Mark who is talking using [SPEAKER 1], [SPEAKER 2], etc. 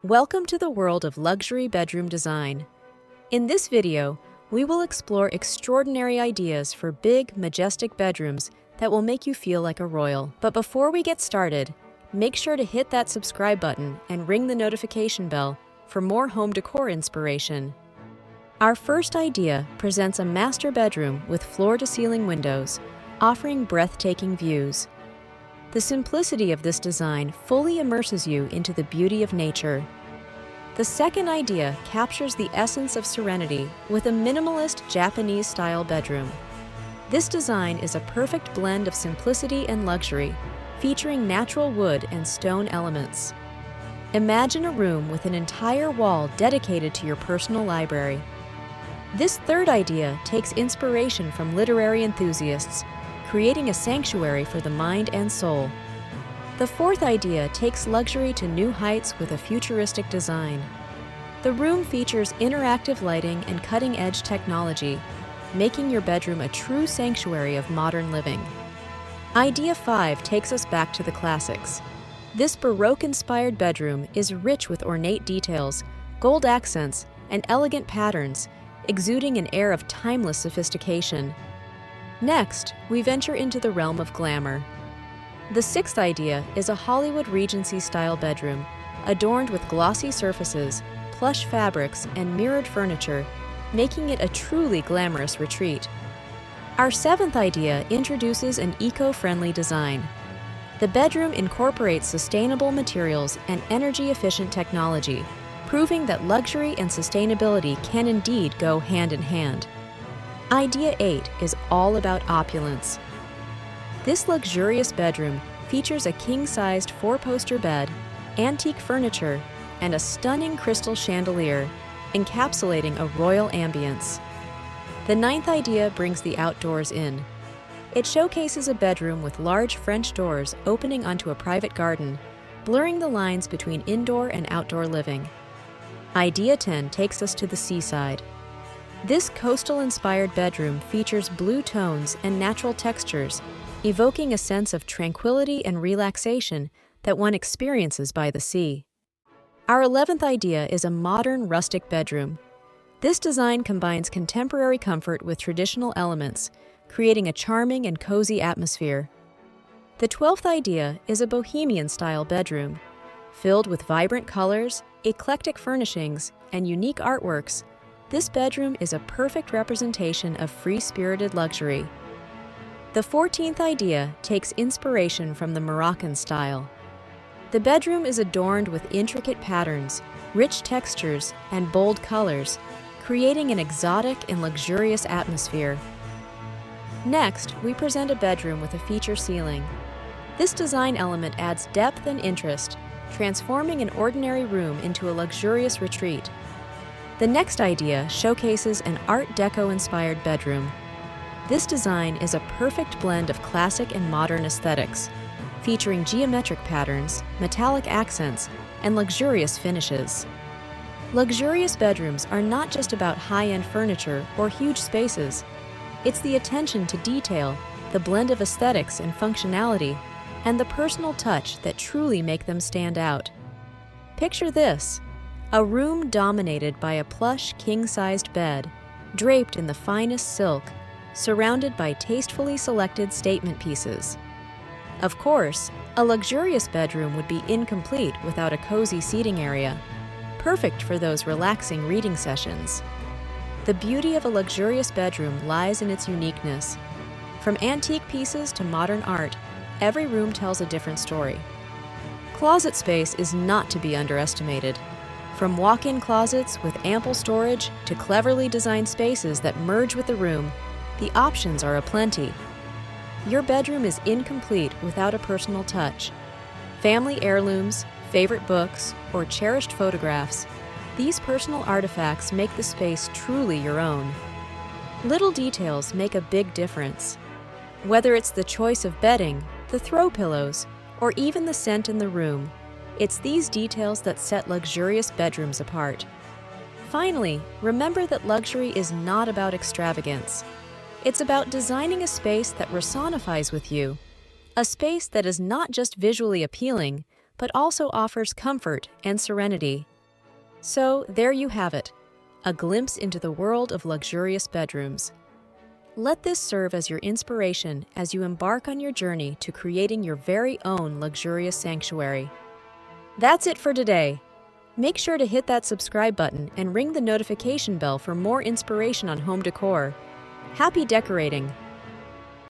[SPEAKER 1] Welcome to the world of luxury bedroom design. In this video, we will explore extraordinary ideas for big, majestic bedrooms that will make you feel like a royal. But before we get started, make sure to hit that subscribe button and ring the notification bell for more home decor inspiration. Our first idea presents a master bedroom with floor-to-ceiling windows, offering breathtaking views. The simplicity of this design fully immerses you into the beauty of nature. The second idea captures the essence of serenity with a minimalist Japanese-style bedroom. This design is a perfect blend of simplicity and luxury, featuring natural wood and stone elements. Imagine a room with an entire wall dedicated to your personal library. This third idea takes inspiration from literary enthusiasts, creating a sanctuary for the mind and soul. The fourth idea takes luxury to new heights with a futuristic design. The room features interactive lighting and cutting-edge technology, making your bedroom a true sanctuary of modern living. Idea 5 takes us back to the classics. This Baroque-inspired bedroom is rich with ornate details, gold accents, and elegant patterns, exuding an air of timeless sophistication. Next, we venture into the realm of glamour. The sixth idea is a Hollywood Regency-style bedroom, adorned with glossy surfaces, plush fabrics, and mirrored furniture, making it a truly glamorous retreat. Our seventh idea introduces an eco-friendly design. The bedroom incorporates sustainable materials and energy-efficient technology, proving that luxury and sustainability can indeed go hand in hand. Idea 8 is all about opulence. This luxurious bedroom features a king-sized 4-poster bed, antique furniture, and a stunning crystal chandelier, encapsulating a royal ambience. The ninth idea brings the outdoors in. It showcases a bedroom with large French doors opening onto a private garden, blurring the lines between indoor and outdoor living. Idea 10 takes us to the seaside. This coastal-inspired bedroom features blue tones and natural textures, evoking a sense of tranquility and relaxation that one experiences by the sea. Our 11th idea is a modern rustic bedroom. This design combines contemporary comfort with traditional elements, creating a charming and cozy atmosphere. The 12th idea is a bohemian-style bedroom. Filled with vibrant colors, eclectic furnishings, and unique artworks, this bedroom is a perfect representation of free-spirited luxury. The 14th idea takes inspiration from the Moroccan style. The bedroom is adorned with intricate patterns, rich textures, and bold colors, creating an exotic and luxurious atmosphere. Next, we present a bedroom with a feature ceiling. This design element adds depth and interest, transforming an ordinary room into a luxurious retreat. The next idea showcases an Art Deco-inspired bedroom. This design is a perfect blend of classic and modern aesthetics, featuring geometric patterns, metallic accents, and luxurious finishes. Luxurious bedrooms are not just about high-end furniture or huge spaces. It's the attention to detail, the blend of aesthetics and functionality, and the personal touch that truly make them stand out. Picture this: a room dominated by a plush, king-sized bed, draped in the finest silk, surrounded by tastefully selected statement pieces. Of course, a luxurious bedroom would be incomplete without a cozy seating area, perfect for those relaxing reading sessions. The beauty of a luxurious bedroom lies in its uniqueness. From antique pieces to modern art, every room tells a different story. Closet space is not to be underestimated. From walk-in closets with ample storage to cleverly designed spaces that merge with the room, the options are aplenty. Your bedroom is incomplete without a personal touch. Family heirlooms, favorite books, or cherished photographs, these personal artifacts make the space truly your own. Little details make a big difference. Whether it's the choice of bedding, the throw pillows, or even the scent in the room, it's these details that set luxurious bedrooms apart. Finally, remember that luxury is not about extravagance. It's about designing a space that personifies with you, a space that is not just visually appealing, but also offers comfort and serenity. So there you have it, a glimpse into the world of luxurious bedrooms. Let this serve as your inspiration as you embark on your journey to creating your very own luxurious sanctuary. That's it for today. Make sure to hit that subscribe button and ring the notification bell for more inspiration on home decor. Happy decorating!